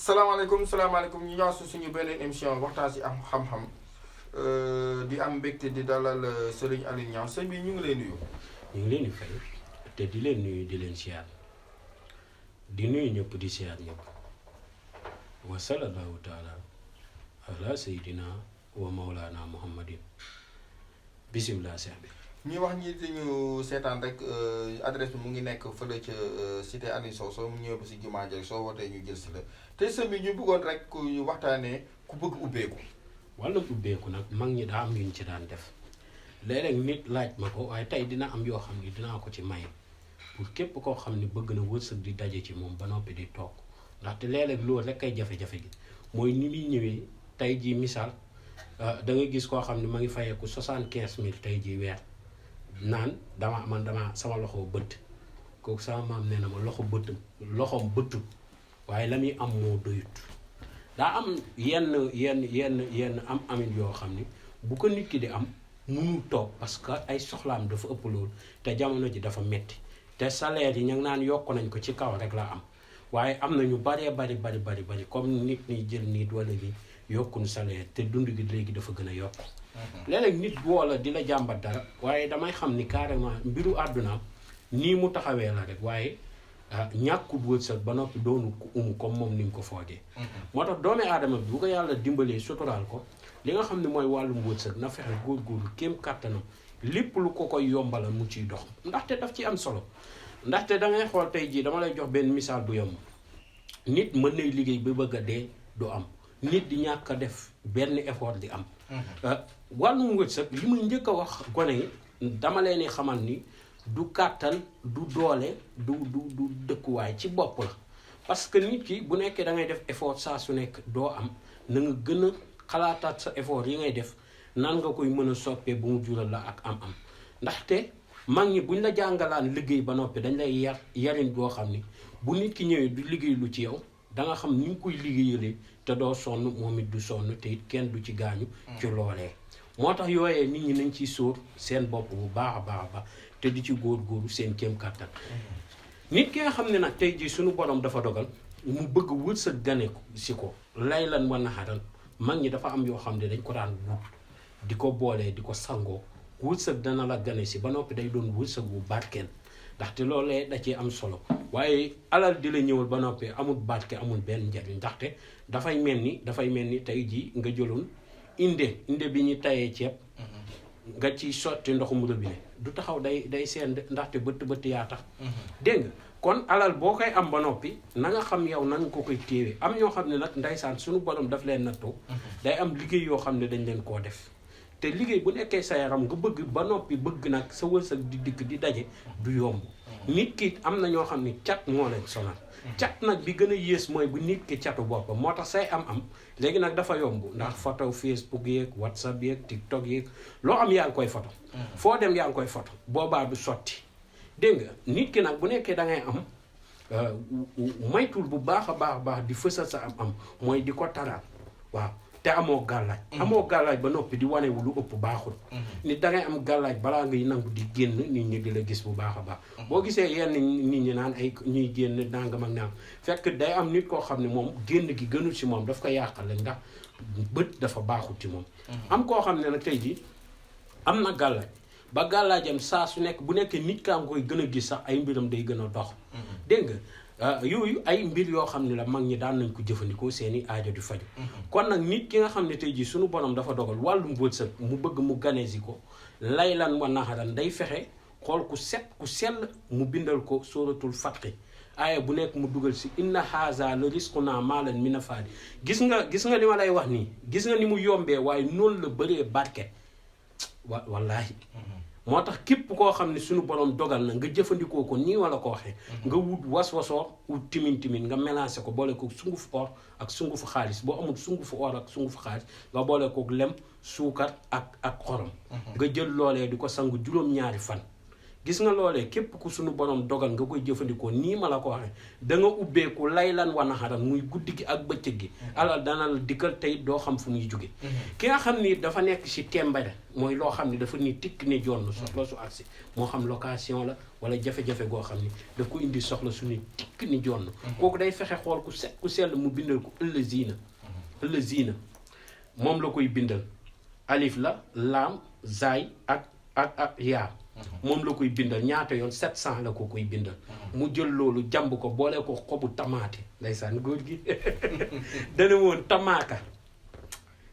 salaamaaleykum ñu ñëw suñu beneen émission waxtaan si am xam-xam di am mbégte di dalal Serigne Aliou Niang sëñ bi ñu ngi lay nuyu. ñu ngi leen di fay te di leen nuyu di leen siyaar di nuyu ñëpp di siyaar ñëpp wa sallallahu taala ala sayidina wa mawlana muhammadin bisimilah seex bi. ñuy wax ñi dañu seetaan rek adresse bi mu ngi nekk fële ca cité Aliou Sow soo mu ñëwee ba si jumaa ji soo wootee ñu jël si la te sëñ bi ñu bëggoon rek ku ñu waxtaanee ku bëgg ubbeeku. wàllum ubbeeku nag mag ñi daa am yuñ ci daan def léeg-léeg nit laaj ma ko waaye tey dina am yoo xam ni dinaa ko ci may pour képp koo xam ni bëgg na wërsëg di daje ci moom ba noppi di toog ndaxte léeg-léeg loolu rek kay jafe-jafe gi mooy ni muy ñëwee tey jii misaal da nga gis koo xam ne ma ngi fayeeku 75 000 tey jii weer. naan dama sama loxo bëtt kooku sama maam nee na ma loxoom bëttut waaye la muy am moo doyut daa am yenn am amin yoo xam ni bu ko nit ki di am mënul toog parce que ay soxlaam dafa ëpp loolu te jamono ji dafa metti te salaire yi ñu ngi naan yokk nañ ko ci kaw rek la am waaye am na ñu bari comme nit ñi jël nit wala ni yokkuñu salaire te dund gi léegi dafa gën a yokk léeg-léeg nit woola di la jàmbat dara waaye damay xam ni carrément mbiru àdduna nii mu taxawee la rek waaye ñàkkul wërsëg ba noppi doonu ko comme moom ni mu ko foogee moo tax doomi aadama bi bu ko yàlla dimbalee suturaal ko li nga xam ne mooy wàllum wërsëg na fexe góorgóorlu kéem kàttanam lépp lu ko koy yombalal mu ciy dox ndaxte daf ci am solo ndaxte da ngay xool tey jii dama lay jox benn misaal bu yomb nit mën nay liggéey ba bëgg a dee du am nit di ñàkk a def benn effort di am wàllum wërsëg li muy njëkk a wax gone yi dama leen xamal ni du kàttan du doole du dëkkuwaay ci bopp la parce que nit ki bu nekkee da ngay def effort saa su nekk doo am na nga gën a xalaataat sa effort yi ngay def nan nga koy mën a soppee bu mu jural la ak am ndaxte mag ñi buñ la jàngalaan liggéey ba noppi dañ lay yarin boo xam ni bu nit ki ñëwee du liggéey lu ci yow da nga xam ni nga koy liggéeyalee te doo sonn moom it du sonn te it kenn du ci gaañu ci loolee moo tax yooyee nit ñi nañ ciy sóor seen bopp bu baax a baax te di ci góor-góoru seen kéem kàttan nit ki nga xam ne nag tey jii suñu borom dafa dogal mu bëgg wërsëg gane ko si ko lay lan war na xaral mag ñi dafa am yoo xam ne dañ ko daan wut di ko boolee di ko sangoo wërsëg dana la gane si ba noppi day doon wërsëg bu barkeel ndaxte loolee da cee am solo waaye alal di la ñëwal ba noppi amul barke amul benn njariñ ndaxte dafay mel ni tey jii nga jëloon inde bi ñu tayee ceeb nga ci sotti ndoxum robinet du taxaw day seen ndaxte bëtt yaa tax dégg nga kon alal boo koy am ba noppi na nga xam yow nan nga ko koy téewee am ñoo xam ne nag ndeysaan suñu borom daf leen nattoo day am liggéey yoo xam ne dañ leen koo def te liggéey bu nekkee sa yaram nga bëgg ba noppi bëgg nag sa wërsëg di dikk di daje du yomb nit ki am na ñoo xam ne cat moo leen sonal cat nag bi gën a yées mooy bu nit ki catu boppam moo tax say am léegi nag dafa yomb ndax photo Facebook yeeg WhatsApp yeeg TikTok yeeg loo am yaa ngi koy photo foo dem yaa ngi koy photo boobaa du sotti dégg nga nit ki nag bu nekkee da ngay am maytul bu baax a baax di fësal sa am mooy di ko taral waaw te amoo gàllaaj ba noppi di wanewu lu ëpp baaxul nit da ngay am gàllaaj balaa ngay nangu di génn nit ñi di la gis bu baax a baax boo gisee yenn nit ñi naan ay ñuy génn nangam ak nangam fekk day am nit koo xam ne moom génn gi gënul ci moom daf ko yàqale ndax bët dafa baaxul ci moom am koo xam ne nag tey jii am na gàllaaj ba gàllaajam saa su nekk bu nekkee nit kaa nga koy gën a gis sax ay mbiram day gën a dox dégg nga yooyu ay mbir yoo xam ne la mag ñi daan nañ ko jëfandikoo seeni aajo di faju kon nag nit ki nga xam ne tey jii suñu borom dafa dogal wàllum wërsëg mu bëgg mu ganesi ko lay lan wa naxaran day fexe xool ku sell mu bindal ko sóoratul fatxi aaya bu nekk mu dugal si inna haza la risquna maalan mina faadi gis nga li ma lay wax nii gis nga ni mu yombee waaye noonu la bëree barke wallaahi moo tax képp koo xam ne suñu borom dogal na nga jëfandikoo ko nii wala ko waxee nga wut was-wasoor wut timin nga mélangé ko boole ko sungufu or ak sungufu xaalis boo amul sungufu or ak sungufu xaalis nga boole ko lem suukar ak xorom nga jël loolee di ko sangu juróom-ñaari fan gis nga loolee képp ku suñu borom dogal nga koy jëfandikoo nii ma la ko waxee da nga ubbeeku laylan wa naharan muy guddi gi ak bëccëg gi alal dana la dikkal tey doo xam fu muy jóge ki nga xam ni dafa nekk si tembare mooy loo xam ni dafa ni tikk ne jonn soxla su agsi moo xam location la wala jafe-jafe goo xam ni daf ko indi soxla su ni tikk ni jonn kooku day fexe xool ku set ku sell mu bindal ko ëllëziina moom la koy bindal alif la laam zaay ak yaa moom la koy bindal ñaata yoon 700 la ko koy bindal mu jël loolu jàmb ko boole ko xobu tamaate ndeysaan góor gi dana woon tamaaka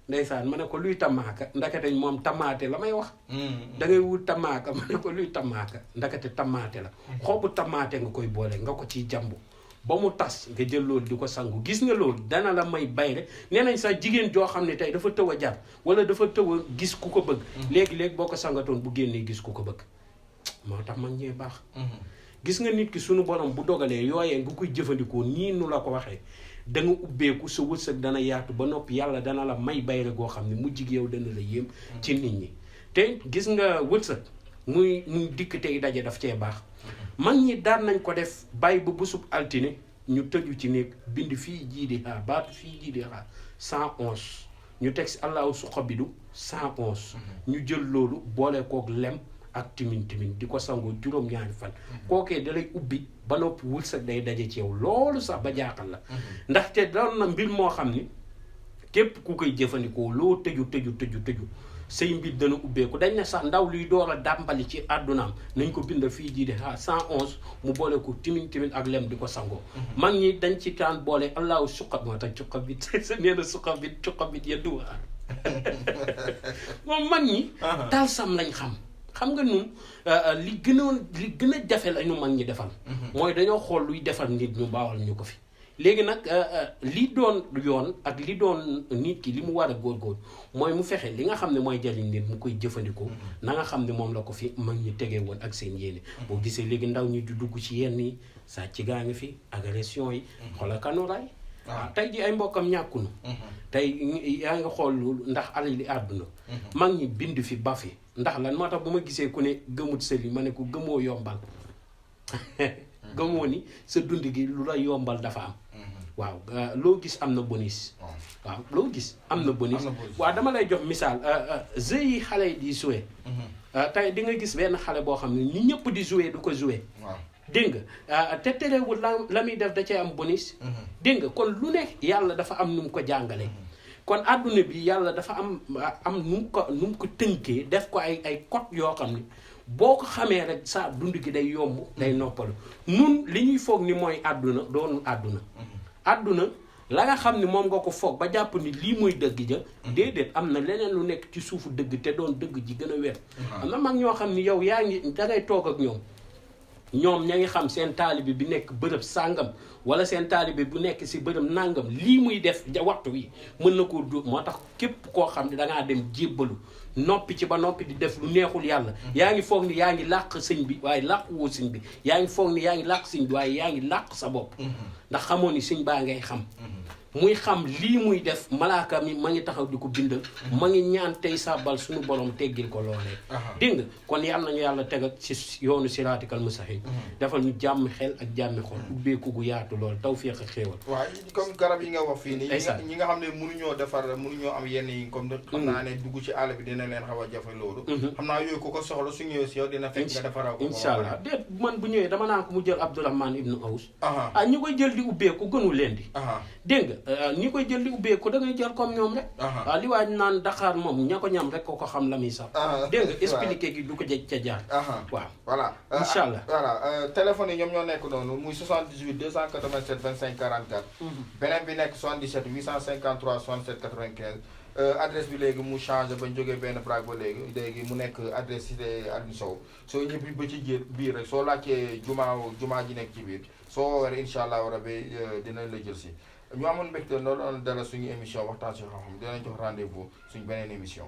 ndeysaan ma ne ko luy tamaaka ndakate moom tamaate la may wax da ngay wut tamaaka ma ne ko luy tamaaka ndakate tamaate la xobu tamaate nga koy boole nga ko ciy jàmb ba mu tas nga jël loolu di ko sangu gis nga loolu dana la may bayre nee nañ sax jigéen joo xam ne tey dafa tëw a jar wala dafa tëw a gis ku ko bëgg léegi-léegi boo ko sangatoon bu génnee gis ku ko bëgg moo tax mag ñee baax gis nga nit ki suñu borom bu dogalee yooyee nga koy jëfandikoo nii nu la ko waxee da nga ubbeeku sa wërsëg dana yaatu ba noppi yàlla dana la may bayre goo xam ne mujj gi yow dana la yéem ci nit ñi te gis nga wërsëg muy dikk tey daje daf cee baax mag ñi daan nañ ko def bàyyi ba bésub altine ñu tëju ci néeg bind fii jii di xaar baatu fii jii di xaar 111 ñu teg si allahu suqabidu 111 ñu jël loolu boole kook lem ak timin di ko sangoo juróom-ñaari fan kookee dalay ubbi ba noppi wërsëg day daje ci yow loolu sax ba jaaxal la ndaxte doon na mbir moo xam ni képp ku koy jëfandikoo loo tëju say mbir dana ubbeeku dañ ne sax ndaw luy door a dàmbali ci àddunaam nañ ko bind fii jii de 111 mu boole ko timin ak lem di ko sangoo mag ñi dañ ci taan boole allahu suqab moo tax suqabit sa nee na suqabit ya duwaar moom mag ñi talsam lañ xam nga nun li gën a jafe la ñu mag ñi defal mooy dañoo xool luy defal nit ñu baawal ñu ko fi léegi nag li doon yoon ak li doon nit ki li mu war a góorgóor mooy mu fexe li nga xam ne mooy jariñ nit mu koy jëfandikoo na nga xam ne moom la ko fi mag ñi tegee woon ak seen yéene boo gisee léegi ndaw ñi di dugg ci yenn yi sàcc gaa ngi fi agression yi xoola kanuraay waaw tey ji ay mbokkam ñàkkunu tey yaa nga xool loolu ndax alal li àdduna mag ñi bind fi ba fi ndax lan moo tax bu ma gisee ku ne gëmut sëli ma ne ko gëmoo yombal gëmoo ni sa dund gi lu la yombal dafa am waaw loo gis am na bonus waaw loo gis am na bonus waaw dama lay jox misaal jeux yi xale yi di jouer tey di nga gis benn xale boo xam ne ñi ñëpp di jouer du ko jouer dégg nga te terewul la muy def da cee am bonus dégg nga kon lu ne yàlla dafa am nu mu ko jàngale kon àdduna bi yàlla dafa am nu mu ko tënkee def ko ay code yoo xam ne boo ko xamee rek saa dund gi day yomb day noppalu nun li ñuy foog ni mooy àdduna doonul àdduna la nga xam ni moom nga ko foog ba jàpp ni lii mooy dëgg ja déedéet am na leneen lu nekk ci suufu dëgg te doon dëgg ji gën a wér am na mag ñoo xam ni yow yaa ngi dangay toog ak ñoom ña ngi xam seen taalibe bi nekk bërëb sàngam wala seen taalibe bu nekk si bërëb nàngam lii muy def waxtu wi mën na koo dóor moo tax képp koo xam ne dangaa dem jébbalu noppi ci ba noppi di def lu neexul yàlla yaa ngi foog ni yaa ngi làq sëñ bi waaye làq woo sëñ bi yaa ngi foog ni yaa ngi làq sëñ bi waaye yaa ngi làq sa bopp ndax xamoo ni sëñ baa ngay xam muy xam lii muy def malaaka mi ma ngi taxaw di ko bindal ma ngi ñaan tey sàbbal suñu borom teggil ko loolee dégg nga kon yàlla nañu yàlla tegal ci yoonu siraatikal mustaqim defal ñu jàmm xel ak jàmmi xol ubbeeku gu yaatu lool tawfiq ak xéewal waaw comme garab yi nga wax fii nii ñi nga xam ne mënuñoo am yenn yi comme xam naa ne dugg ci àll bi dina leen xaw a jafe loolu xam naa yooyu ko soxla su ñëwee si yow dina fekk nga defaral ko incha allah déet man bu ñëwee dama naan ko mu jël Abdourahmane ibnu Aws ñi koy jël di ubbeeku gënu leen di dégg nga ñi koy jël di ubbeeku da ngay jël comme ñoom rek waaw li waaj naan Dakar moom ña ko ñam rek ko xam la muy sax dégg nga expliqué gi du ko jeg ca jaar waaw voilà incha allah voilà téléphone yi ñoom ñoo nekk noonu muy 78 287 25 44 beneen bi nekk 77 853 67 95 adresse bi léegi mu changé bañ jógee benn braque ba léegi mu nekk adresse cité Aliou Sow soo ñëpp ba ci biir rek soo laajtee jumaa ji nekk ci biir soo woowee incha allah rabi dinañ la jël si ñu amoon mbégte loolu dala suñu émission waxtaan si xam-xam dinañ jox rendez-vous suñu beneen émission